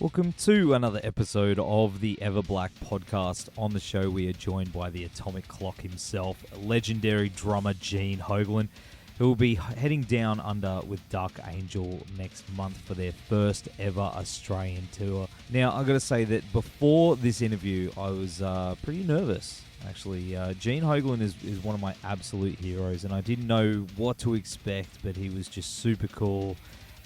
Welcome to another episode of the EVERBLACK podcast. On the show, we are joined by the atomic clock himself, legendary drummer Gene Hoglan, who will be heading down under with Dark Angel next month for their first ever Australian tour. Now, I've got to say that before this interview, I was pretty nervous. Actually, Gene Hoglan is one of my absolute heroes, and I didn't know what to expect, but he was just super cool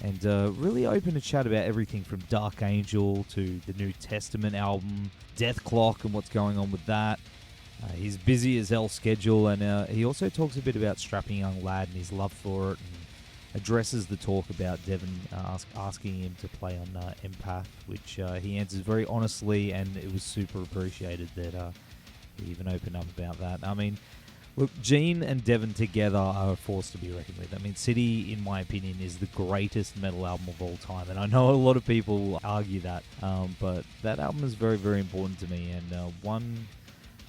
and really open to chat about everything from Dark Angel to the new Testament album, Dethklok, and what's going on with that. His busy as hell schedule, and he also talks a bit about Strapping Young Lad and his love for it, and addresses the talk about Devin asking him to play on EMPATH, which he answers very honestly, and it was super appreciated that he even opened up about that. I mean, look, Gene and Devin together are a force to be reckoned with. I mean, City, in my opinion, is the greatest metal album of all time, and I know a lot of people argue that, but that album is very, very important to me, and one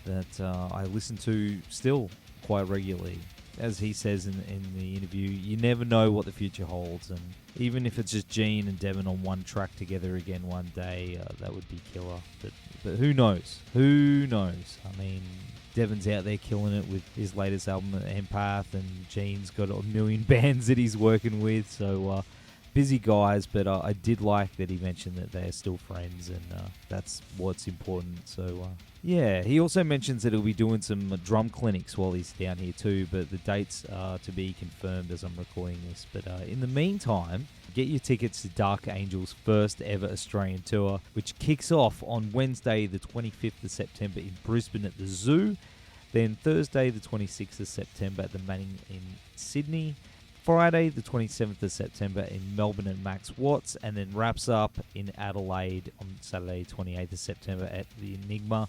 that I listen to still quite regularly. As he says in the interview, you never know what the future holds, and even if it's just Gene and Devin on one track together again one day, that would be killer. But who knows? Who knows? I mean, Devin's out there killing it with his latest album, EMPATH, and Gene's got a million bands that he's working with, so busy guys, but I did like that he mentioned that they're still friends, and that's what's important. So yeah, he also mentions that he'll be doing some drum clinics while he's down here too, but the dates are to be confirmed as I'm recording this. But in the meantime, get your tickets to Dark Angel's first ever Australian tour, which kicks off on Wednesday the 25th of September in Brisbane at the Zoo, then Thursday the 26th of September at the Manning in Sydney, Friday the 27th of September in Melbourne at Max Watts, and then wraps up in Adelaide on Saturday 28th of September at the Enigma.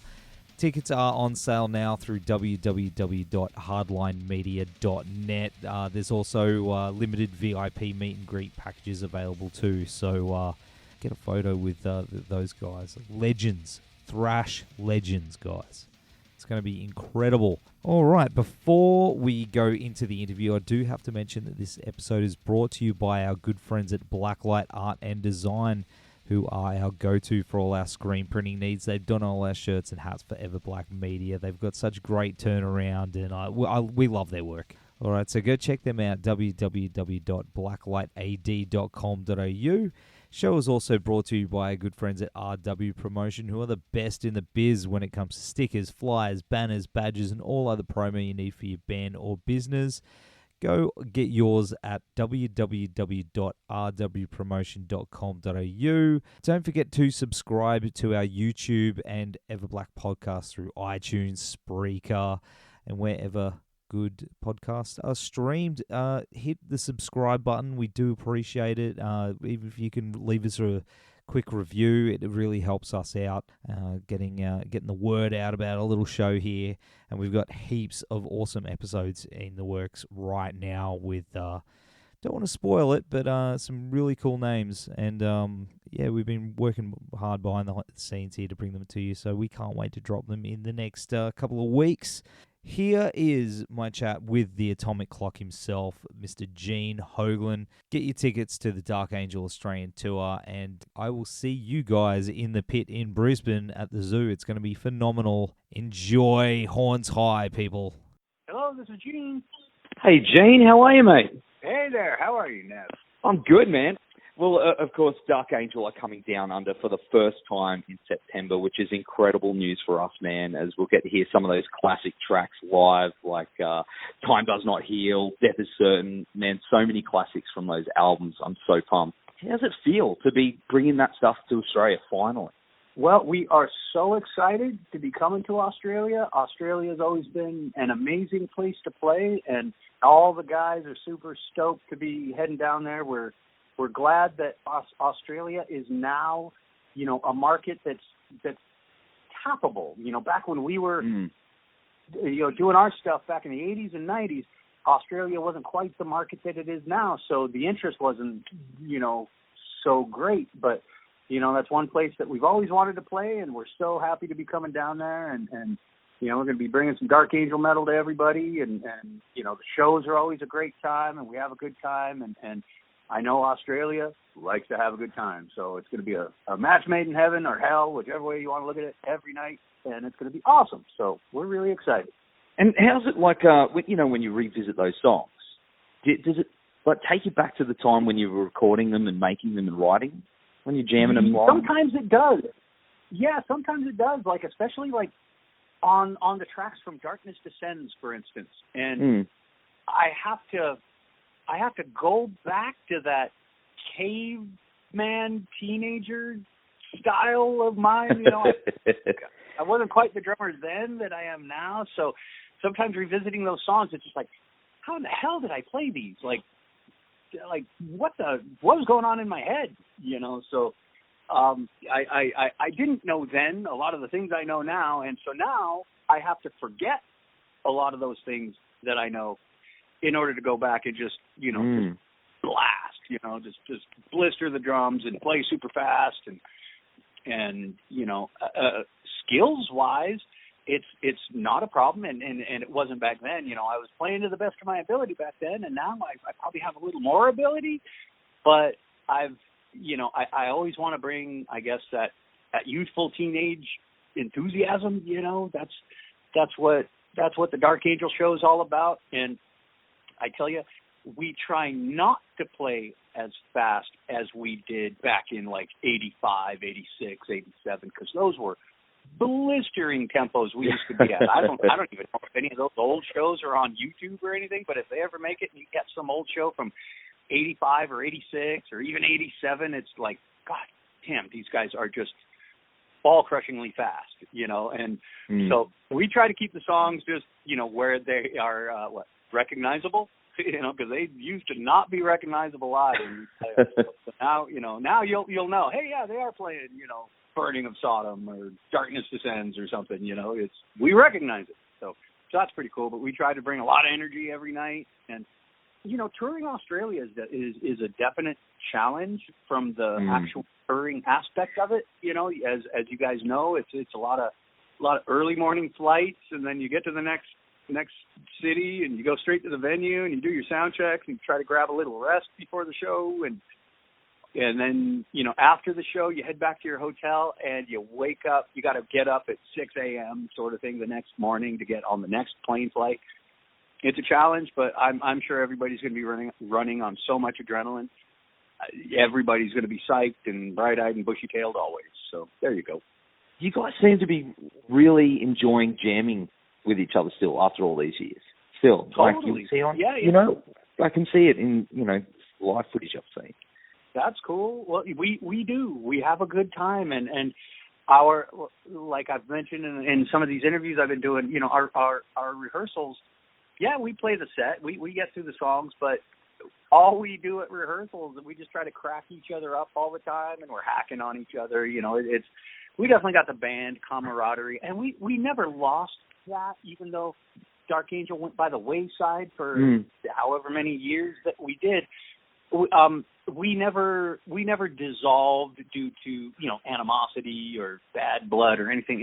Tickets are on sale now through www.hardlinemedia.net. There's also limited VIP meet and greet packages available too, so get a photo with those guys. Legends, thrash legends, guys. It's going to be incredible. All right, before we go into the interview, I do have to mention that this episode is brought to you by our good friends at Blacklight Art and Design, who are our go-to for all our screen printing needs. They've done all our shirts and hats for EVERBLACK Media. They've got such great turnaround, and we love their work. All right, so go check them out, www.blacklightad.com.au. Show is also brought to you by our good friends at RW Promotion, who are the best in the biz when it comes to stickers, flyers, banners, badges, and all other promo you need for your band or business. Go get yours at www.rwpromotion.com.au. Don't forget to subscribe to our YouTube and EVERBLACK podcast through iTunes, Spreaker, and wherever good podcasts are streamed. Hit the subscribe button. We do appreciate it. Even if you can leave us a quick review, it really helps us out, getting the word out about a little show here. And we've got heaps of awesome episodes in the works right now with, don't want to spoil it, but some really cool names. And yeah, we've been working hard behind the scenes here to bring them to you, so we can't wait to drop them in the next couple of weeks. Here is my chat with the Atomic Clock himself, Mr. Gene Hoglan. Get your tickets to the Dark Angel Australian Tour, and I will see you guys in the pit in Brisbane at the Zoo. It's going to be phenomenal. Enjoy. Horns high, people. Hello, this is Gene. Hey, Gene, how are you, mate? Hey there, how are you, Nev? I'm good, man. Well, of course, Dark Angel are coming down under for the first time in September, which is incredible news for us, man, as we'll get to hear some of those classic tracks live, like Time Does Not Heal, Death is Certain. Man, so many classics from those albums. I'm so pumped. How does it feel to be bringing that stuff to Australia finally? Well, we are so excited to be coming to Australia. Australia has always been an amazing place to play, and all the guys are super stoked to be heading down there. We're glad that Australia is now, a market that's tappable. Back when we were, doing our stuff back in the 80s and 90s, Australia wasn't quite the market that it is now. So the interest wasn't, so great. But, that's one place that we've always wanted to play, and we're so happy to be coming down there. And we're going to be bringing some Dark Angel metal to everybody. And the shows are always a great time, and we have a good time. And I know Australia likes to have a good time. So it's going to be a match made in heaven or hell, whichever way you want to look at it, every night, and it's going to be awesome. So we're really excited. And how's it like, when you revisit those songs? Does it take you back to the time when you were recording them and making them and writing them? When you're jamming them live? Sometimes it does. Yeah, sometimes it does. Like, especially like on the tracks from Darkness Descends, for instance. And I have to go back to that caveman teenager style of mine. I wasn't quite the drummer then that I am now. So sometimes revisiting those songs, it's just like, how in the hell did I play these? Like what was going on in my head? So I didn't know then a lot of the things I know now, and so now I have to forget a lot of those things that I know in order to go back and just just blast, just blister the drums and play super fast and skills wise, it's not a problem, and it wasn't back then. I was playing to the best of my ability back then, and now I probably have a little more ability, but I always want to bring, I guess, that youthful teenage enthusiasm. That's what the Dark Angel show is all about. And I tell you, we try not to play as fast as we did back in like 85, 86, 87, because those were blistering tempos we used to be at. I don't even know if any of those old shows are on YouTube or anything, but if they ever make it and you get some old show from 85 or 86 or even 87, it's like, God damn, these guys are just ball-crushingly fast, and so we try to keep the songs just, where they are, recognizable, because they used to not be recognizable live. So now, now you'll know, hey, yeah, they are playing, Burning of Sodom or Darkness Descends or something, we recognize it. So that's pretty cool, but we try to bring a lot of energy every night. And, touring Australia is a definite challenge from the actual touring aspect of it. As you guys know, it's a lot of early morning flights, and then you get to the next city and you go straight to the venue and you do your sound checks and you try to grab a little rest before the show, and then after the show you head back to your hotel and you wake up. You got to get up at 6 a.m. sort of thing the next morning to get on the next plane flight. It's a challenge, but I'm sure everybody's going to be running on so much adrenaline. Everybody's going to be psyched and bright-eyed and bushy-tailed always. So there you go. You guys seem to be really enjoying jamming with each other still after all these years. Still, totally. I can see it in live footage I've seen. That's cool. Well, we do. We have a good time, and our, like I've mentioned in some of these interviews I've been doing, our rehearsals. Yeah, we play the set. We get through the songs, but all we do at rehearsals is we just try to crack each other up all the time, and we're hacking on each other. We definitely got the band camaraderie, and we never lost that, even though Dark Angel went by the wayside for however many years that we did. We never dissolved due to animosity or bad blood or anything.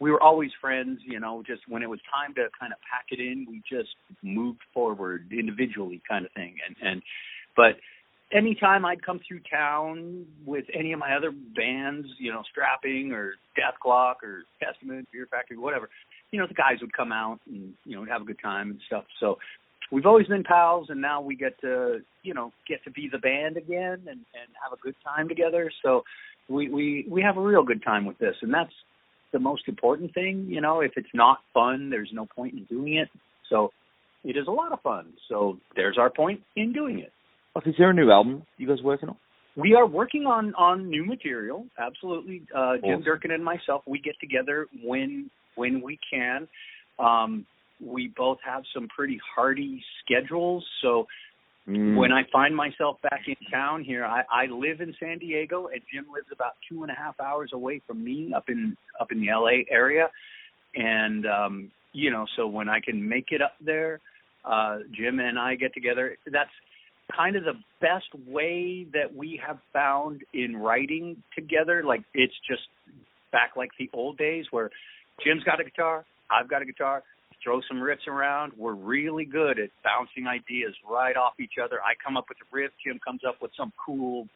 We were always friends, just when it was time to kind of pack it in, we just moved forward individually kind of thing. But anytime I'd come through town with any of my other bands, Strapping or Dethklok or Testament, Fear Factory, whatever, the guys would come out and, have a good time and stuff. So we've always been pals, and now we get to be the band again and have a good time together. So we have a real good time with this, and that's the most important thing. If it's not fun, there's no point in doing it. So it is a lot of fun. So there's our point in doing it. Is there a new album you guys working on? We are working on new material. Absolutely. Awesome. Jim Durkin and myself, we get together when we can. We both have some pretty hardy schedules. So when I find myself back in town here, I live in San Diego, and Jim lives about 2.5 hours away from me up in the LA area. And, so when I can make it up there, Jim and I get together. That's kind of the best way that we have found in writing together. Like, it's just back like the old days where Jim's got a guitar, I've got a guitar, throw some riffs around. We're really good at bouncing ideas right off each other. I come up with a riff, Jim comes up with some cool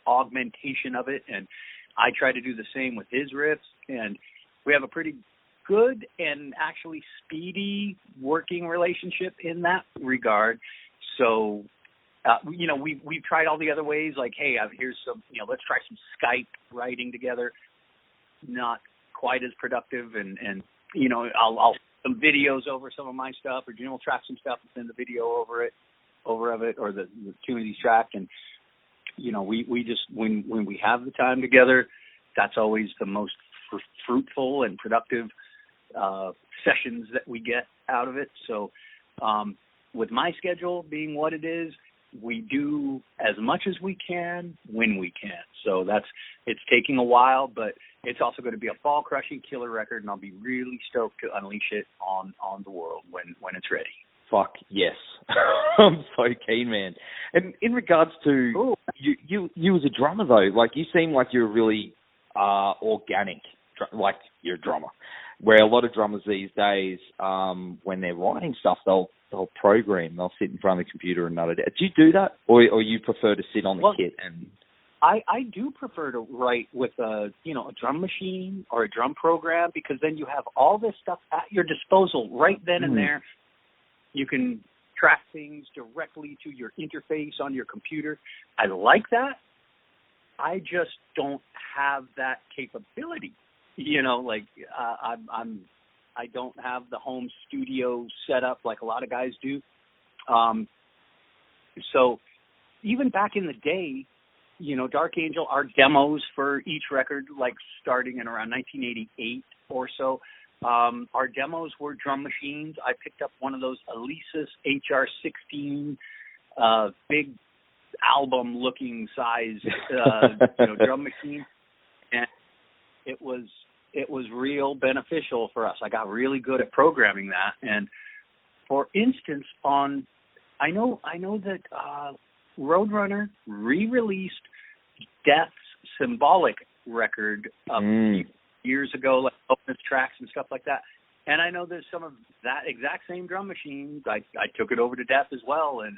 augmentation of it, and I try to do the same with his riffs, and we have a pretty good and actually speedy working relationship in that regard. So, we've tried all the other ways, like, hey, here's some, let's try some Skype writing together. Not quite as productive, and I'll some videos over some of my stuff, or Jim will track some stuff and send the video over of it, or the two of these tracks, and we just when we have the time together, that's always the most fruitful and productive sessions that we get out of it. So with my schedule being what it is, we do as much as we can when we can. So it's taking a while, but it's also going to be a fall-crushing killer record, and I'll be really stoked to unleash it on the world when it's ready. Fuck yes. I'm so keen, man. And in regards to you as a drummer, though, like, you seem like you're really organic, like you're a drummer, where a lot of drummers these days, when they're writing stuff, they'll program, they'll sit in front of the computer and nut it out. Do you do that, or you prefer to sit on the kit? And I do prefer to write with a drum machine or a drum program, because then you have all this stuff at your disposal right then and there. You can track things directly to your interface on your computer. I like that. I just don't have that capability. I don't have the home studio set up like a lot of guys do. So even back in the day, Dark Angel, our demos for each record, like starting in around 1988 or so, our demos were drum machines. I picked up one of those Alesis HR16 big album-looking size drum machine, and it was real beneficial for us. I got really good at programming that. And for instance, I know that Roadrunner re-released Death's Symbolic record a few years ago, like bonus tracks and stuff like that. And I know there's some of that exact same drum machine. I took it over to Death as well, and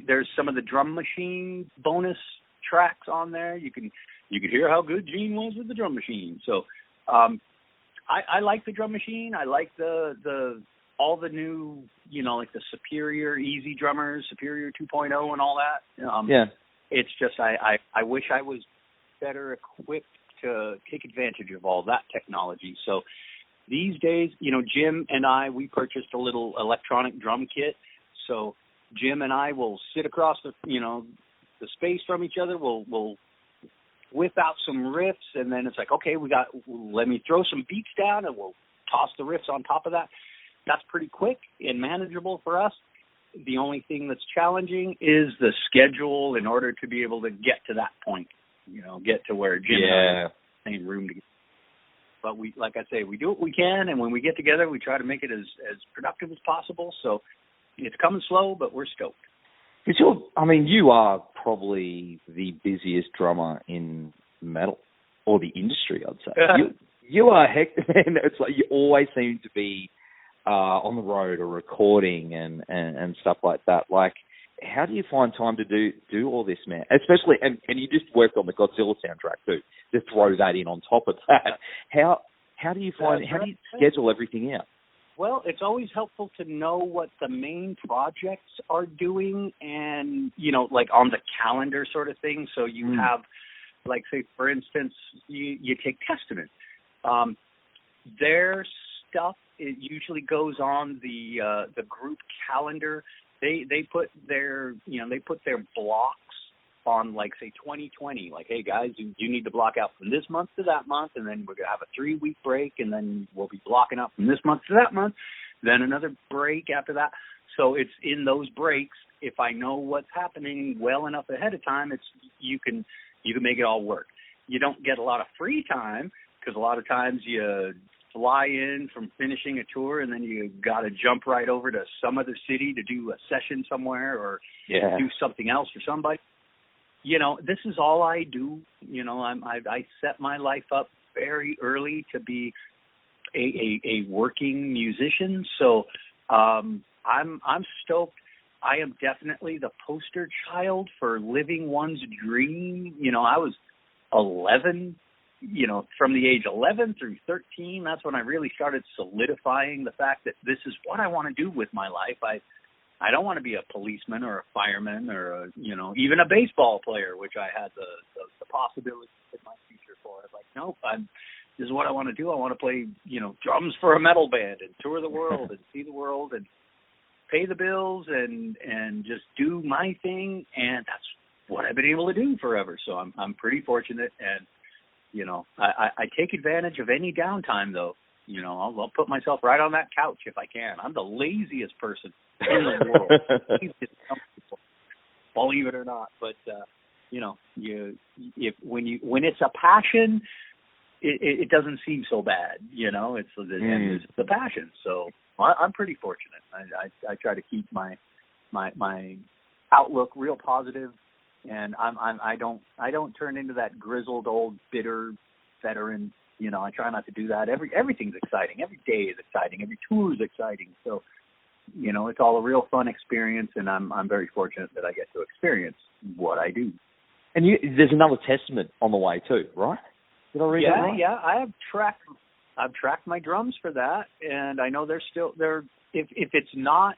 there's some of the drum machine bonus tracks on there. You could hear how good Gene was with the drum machine. So I like the drum machine. I like all the new, like the Superior Easy Drummers, Superior 2.0 and all that. It's just I wish I was better equipped to take advantage of all that technology. So these days, Jim and we purchased a little electronic drum kit. So Jim and I will sit across the space from each other. We'll whip out some riffs, and then it's like, okay, let me throw some beats down, and we'll toss the riffs on top of that. That's pretty quick and manageable for us. The only thing that's challenging is the schedule in order to be able to get to that point, get to where Jim and I are in the same room together. But like I say, we do what we can, and when we get together, we try to make it as productive as possible. So it's coming slow, but we're stoked. You are probably the busiest drummer in metal, or the industry, I'd say. You are hectic, man. It's like you always seem to be on the road or recording and stuff like that. Like, how do you find time to do all this, man? Especially, and you just worked on the Godzilla soundtrack too. To throw that in on top of that, how do you schedule everything out? Well, it's always helpful to know what the main projects are doing, and like on the calendar sort of thing. So you have, like, say for instance, you take Testament. Their stuff, it usually goes on the group calendar. They put their blocks on, like, say 2020. Like, hey guys, you need to block out from this month to that month, and then we're gonna have a 3-week break, and then we'll be blocking out from this month to that month, then another break after that. So it's in those breaks. If I know what's happening well enough ahead of time, you can make it all work. You don't get a lot of free time, because a lot of times you fly in from finishing a tour, and then you got to jump right over to some other city to do a session somewhere, or do something else for somebody. This is all I do. I set my life up very early to be a working musician. So I'm stoked. I am definitely the poster child for living one's dream. You know, I was 11, you know, from the age 11 through 13, that's when I really started solidifying the fact that this is what I want to do with my life. I don't want to be a policeman or a fireman or, you know, even a baseball player, which I had the possibility in my future for. I was like, nope, this is what I want to do. I want to play, you know, drums for a metal band and tour the world and see the world and pay the bills and just do my thing. And that's what I've been able to do forever. So I'm pretty fortunate. And, you know, I take advantage of any downtime, though. You know, I'll put myself right on that couch if I can. I'm the laziest person in the world. Believe it or not. But, you know, when it's a passion, it doesn't seem so bad, you know. It's the passion. So I'm pretty fortunate. I try to keep my outlook real positive, and I don't turn into that grizzled old bitter veteran. You know, I try not to do that. Everything's exciting. Every day is exciting. Every tour is exciting. So, you know, it's all a real fun experience, and I'm very fortunate that I get to experience what I do. And there's another Testament on the way too, right? Did I read that right? Yeah. I've tracked my drums for that, and I know they're still there. If it's not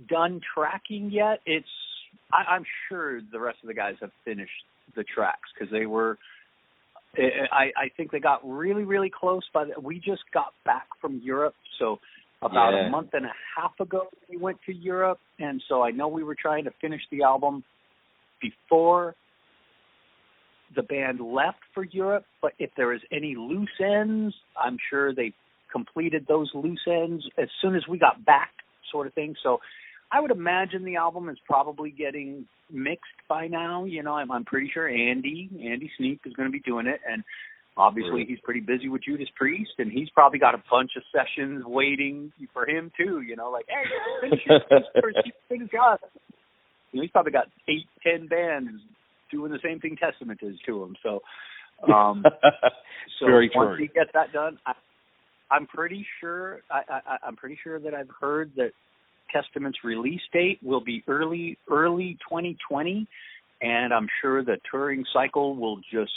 done tracking yet, I'm sure the rest of the guys have finished the tracks because they were. I think they got really, really close. We just got back from Europe, so about a month and a half ago we went to Europe, and so I know we were trying to finish the album before the band left for Europe. But if there was any loose ends, I'm sure they completed those loose ends as soon as we got back, sort of thing. So I would imagine the album is probably getting mixed by now. You know, I'm pretty sure Andy Sneap is going to be doing it, and obviously he's pretty busy with Judas Priest, and he's probably got a bunch of sessions waiting for him too. You know, like, hey, finish this first thing, God. You know, he's probably got 8-10 bands doing the same thing Testament is to him. So, Very once true. he gets that done, I'm pretty sure. I'm pretty sure that I've heard that Testament's release date will be early 2020, and I'm sure the touring cycle will just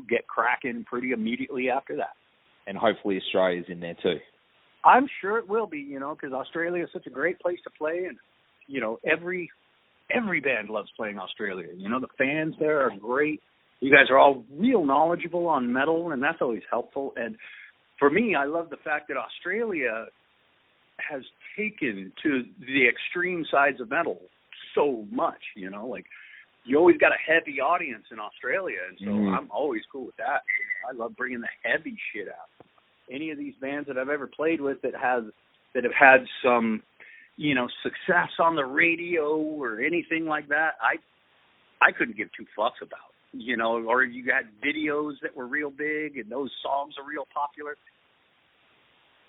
get cracking pretty immediately after that. And hopefully Australia's in there too. I'm sure it will be, you know, because Australia is such a great place to play, and you know, every band loves playing Australia. You know, the fans there are great. You guys are all real knowledgeable on metal, and that's always helpful. And for me, I love the fact that Australia has taken to the extreme sides of metal so much, you know, like you always got a heavy audience in Australia, and so I'm always cool with that. I love bringing the heavy shit out. Any of these bands that I've ever played with that have had some, you know, success on the radio or anything like that, I couldn't give two fucks about, you know. Or you had videos that were real big and those songs are real popular.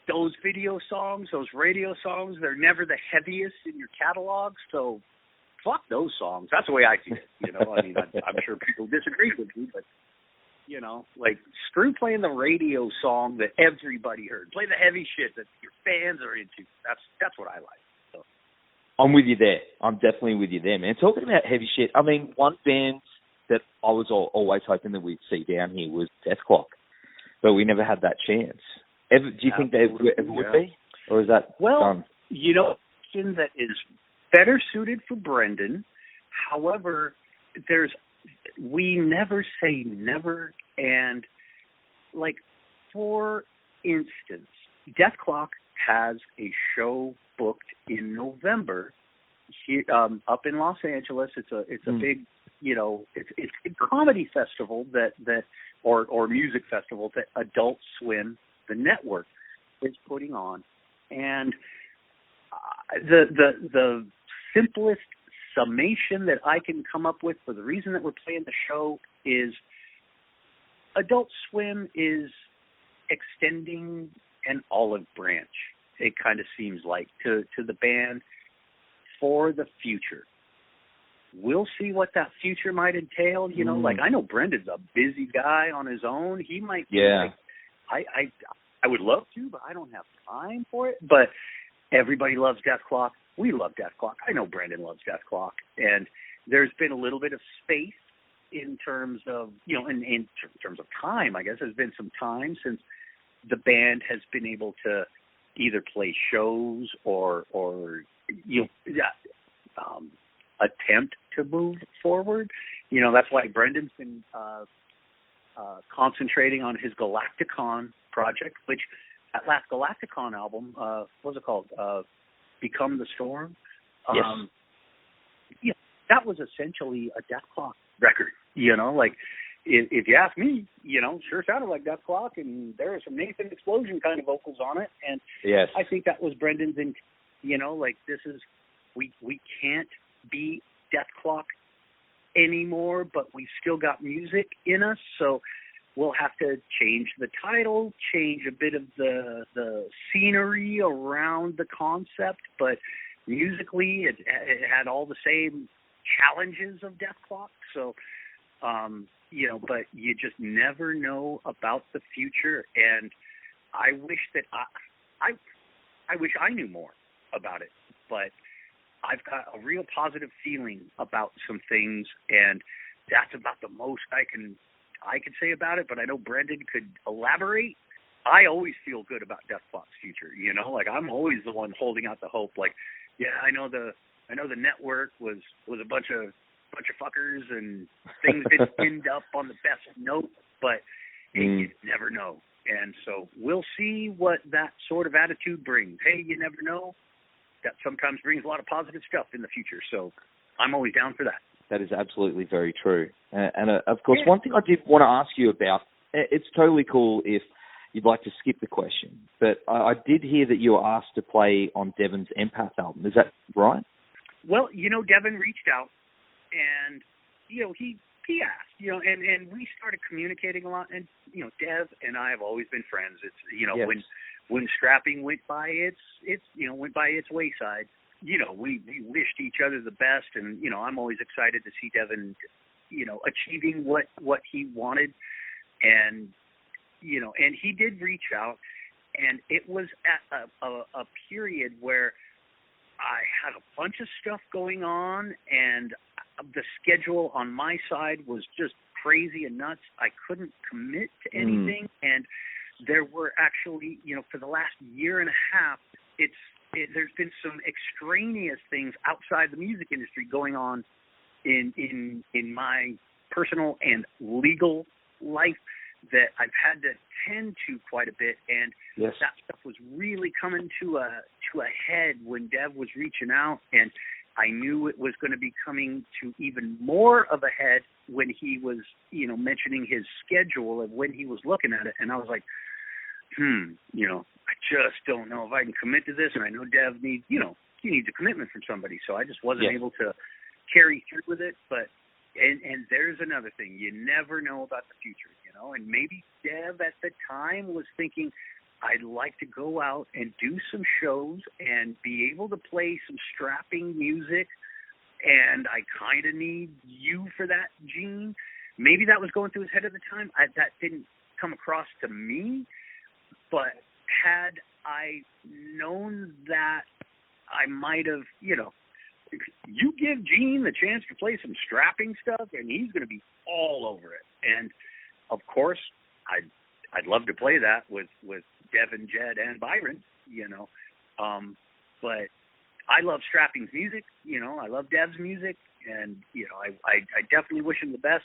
Those video songs, those radio songs, they're never the heaviest in your catalog, so fuck those songs. That's the way I see it, you know. I mean, I'm sure people disagree with me, but, you know, like, screw playing the radio song that everybody heard. Play the heavy shit that your fans are into. That's what I like. So. I'm with you there. I'm definitely with you there, man. Talking about heavy shit, I mean, one band that I was always hoping that we'd see down here was Dethklok, but we never had that chance. Do you think they ever would be? Or is that done? You know, that is better suited for Brendan. However, we never say never. And, like, for instance, Dethklok has a show booked in November here, up in Los Angeles. It's a big, you know, it's a comedy festival or music festival that Adult Swim, the network, is putting on. And the simplest summation that I can come up with for the reason that we're playing the show is Adult Swim is extending an olive branch, it kind of seems like, to the band for the future. We'll see what that future might entail. You know, like, I know Brendan's a busy guy on his own. He might be like, I would love to, but I don't have time for it. But everybody loves Dethklok. We love Dethklok. I know Brendan loves Dethklok. And there's been a little bit of space in terms of, in terms of time, I guess. There's been some time since the band has been able to either play shows or attempt to move forward. That's why Brendan's been concentrating on his Galacticon project, which that last Galacticon album, what was it called? Become the Storm. Yes. That was essentially a Dethklok record. If you ask me, sure sounded like Dethklok, and there was some Nathan Explosion kind of vocals on it, and yes, I think that was Brendan's. This is we can't be Dethklok anymore, but we've still got music in us, so we'll have to change the title, change a bit of the scenery around the concept, but musically it had all the same challenges of Dethklok. So, but you just never know about the future, and I wish that I wish I knew more about it, but I've got a real positive feeling about some things, and that's about the most I can say about it, but I know Brendan could elaborate. I always feel good about Dethklok's future, I'm always the one holding out the hope. I know the network was a bunch of fuckers and things didn't end up on the best note, but you never know. And so we'll see what that sort of attitude brings. Hey, you never know. That sometimes brings a lot of positive stuff in the future. So I'm always down for that. That is absolutely very true. And of course, one thing I did want to ask you about, it's totally cool if you'd like to skip the question, but I did hear that you were asked to play on Devin's EMPATH album. Is that right? Well, Devin reached out, and, he asked, and we started communicating a lot. And, Dev and I have always been friends. It's, yes. when strapping went by went by its wayside, we wished each other the best. And, I'm always excited to see Devin, achieving what he wanted. And, and he did reach out, and it was at a period where I had a bunch of stuff going on, and the schedule on my side was just crazy and nuts. I couldn't commit to anything, and there were actually, for the last year and a half, there's been some extraneous things outside the music industry going on in my personal and legal life that I've had to tend to quite a bit, and yes. That stuff was really coming to a head when Dev was reaching out, and I knew it was going to be coming to even more of a head when he was, mentioning his schedule of when he was looking at it, and I was like, I just don't know if I can commit to this, and I know Dev needs, he needs a commitment from somebody, so I just wasn't able to carry through with it, but and there's another thing, you never know about the future, and maybe Dev at the time was thinking, I'd like to go out and do some shows and be able to play some strapping music, and I kind of need you for that, Gene. Maybe that was going through his head at the time. That didn't come across to me, but had I known that, I might have, you give Gene the chance to play some strapping stuff, and he's going to be all over it. And, of course, I'd love to play that with Devin, Jed, and Byron, but I love Strapping's music, I love Dev's music, and, I definitely wish him the best.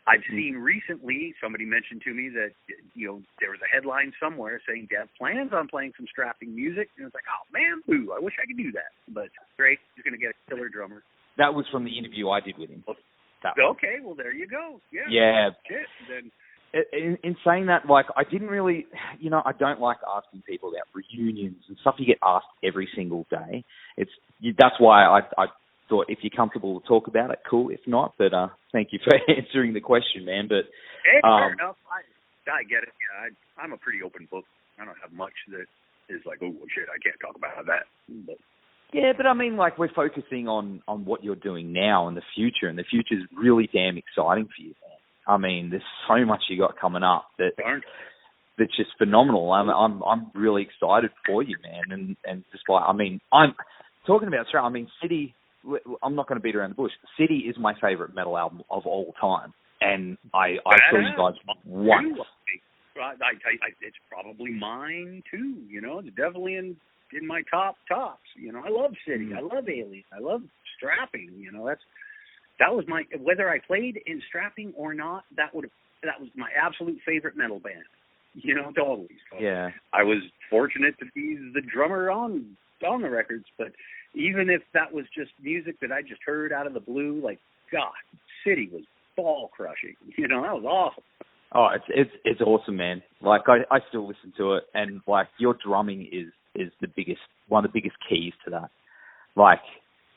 I've seen recently, somebody mentioned to me that, there was a headline somewhere saying Dev plans on playing some strapping music, and it's like, oh, man, boo, I wish I could do that. But great, he's going to get a killer drummer. That was from the interview I did with him. Okay, well, there you go. Yeah. Shit, then. In saying that, I didn't really, I don't like asking people about reunions and stuff you get asked every single day. That's why I thought if you're comfortable to talk about it, cool. If not, but thank you for answering the question, man. But hey, fair enough. I get it. Yeah, I'm a pretty open book. I don't have much that is like, oh shit, I can't talk about that. But yeah, but I mean, we're focusing on what you're doing now and the future is really damn exciting for you, man. I mean, there's so much you got coming up that. Darn. that's just phenomenal. I'm really excited for you, man. And despite, I mean, I'm talking about Australia. I mean, City. I'm not going to beat around the bush. City is my favorite metal album of all time, and I saw you guys once. It's probably mine too. You know, it's definitely in my tops. You know, I love City. I love Alien. I love Strapping. You know, that was my, whether I played in Strapping or not, that was my absolute favorite metal band. You know, totally. So yeah. I was fortunate to be the drummer on the records, but even if that was just music that I just heard out of the blue, like, God, City was ball crushing. You know, that was awesome. Oh, it's awesome, man. Like, I still listen to it, and like, your drumming is one of the biggest keys to that. Like,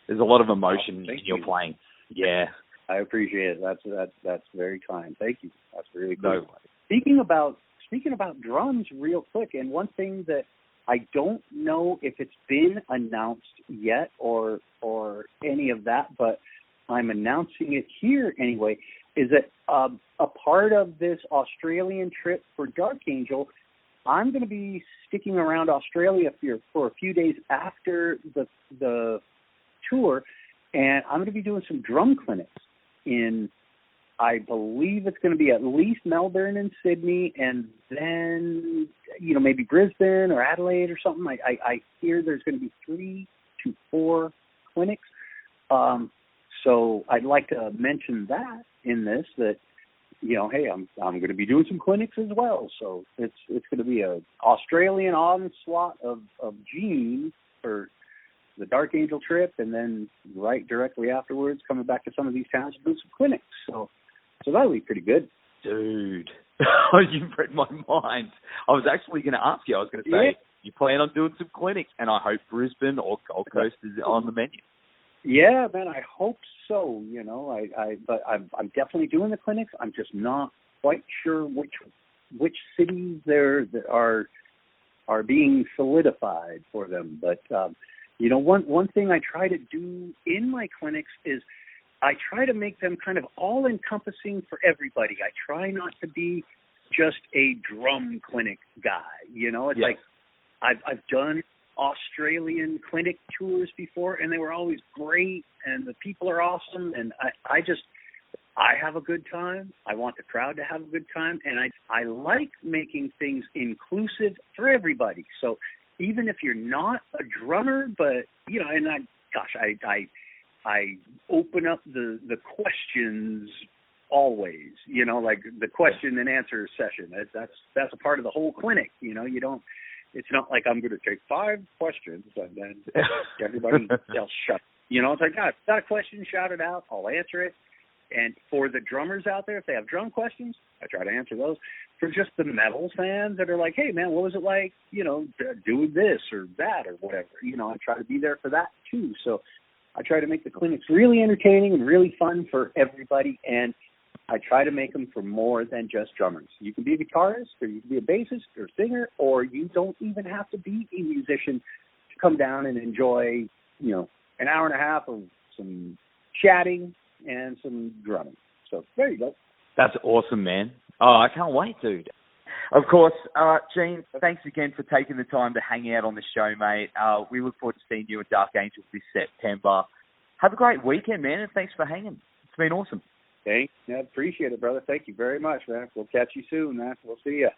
there's a lot of emotion in your playing. Yeah, I appreciate it. That's very kind. Thank you. That's really cool. No. Speaking about drums, real quick, and one thing that I don't know if it's been announced yet or any of that, but I'm announcing it here anyway, is that a part of this Australian trip for Dark Angel, I'm going to be sticking around Australia for a few days after the tour, and I'm going to be doing some drum clinics in, I believe it's going to be at least Melbourne and Sydney, and then, you know, maybe Brisbane or Adelaide or something. I hear there's going to be 3 to 4 clinics. So I'd like to mention that in this, that, you know, hey, I'm going to be doing some clinics as well. So it's going to be an Australian onslaught of Gene for the Dark Angel trip, and then right directly afterwards coming back to some of these towns to do some clinics. So that'll be pretty good. Dude, you've read my mind. I was actually going to ask you. I was going to say, you plan on doing some clinics, and I hope Brisbane or Gold Coast is on the menu. Yeah, man, I hope so. You know, but I'm definitely doing the clinics. I'm just not quite sure which cities there are being solidified for them. But you know, one thing I try to do in my clinics is I try to make them kind of all-encompassing for everybody. I try not to be just a drum clinic guy. You know, it's like I've done Australian clinic tours before, and they were always great, and the people are awesome, and I have a good time. I want the crowd to have a good time, and I like making things inclusive for everybody. So even if you're not a drummer, but, you know, and I open up the questions always, you know, like the question and answer session. That's a part of the whole clinic. You know, it's not like I'm going to take 5 questions and then everybody else shut. You know, it's like, God, got a question, shout it out, I'll answer it. And for the drummers out there, if they have drum questions, I try to answer those. For just the metal fans that are like, hey, man, what was it like, you know, doing this or that or whatever? You know, I try to be there for that too. So I try to make the clinics really entertaining and really fun for everybody, and I try to make them for more than just drummers. You can be a guitarist, or you can be a bassist or a singer, or you don't even have to be a musician to come down and enjoy, you know, an hour and a half of some chatting and some drumming. So there you go. That's awesome, man. Oh, I can't wait, dude. Of course, Gene, thanks again for taking the time to hang out on the show, mate. We look forward to seeing you at Dark Angel this September. Have a great weekend, man, and thanks for hanging. It's been awesome. Thanks. I appreciate it, brother. Thank you very much, man. We'll catch you soon, man. We'll see you.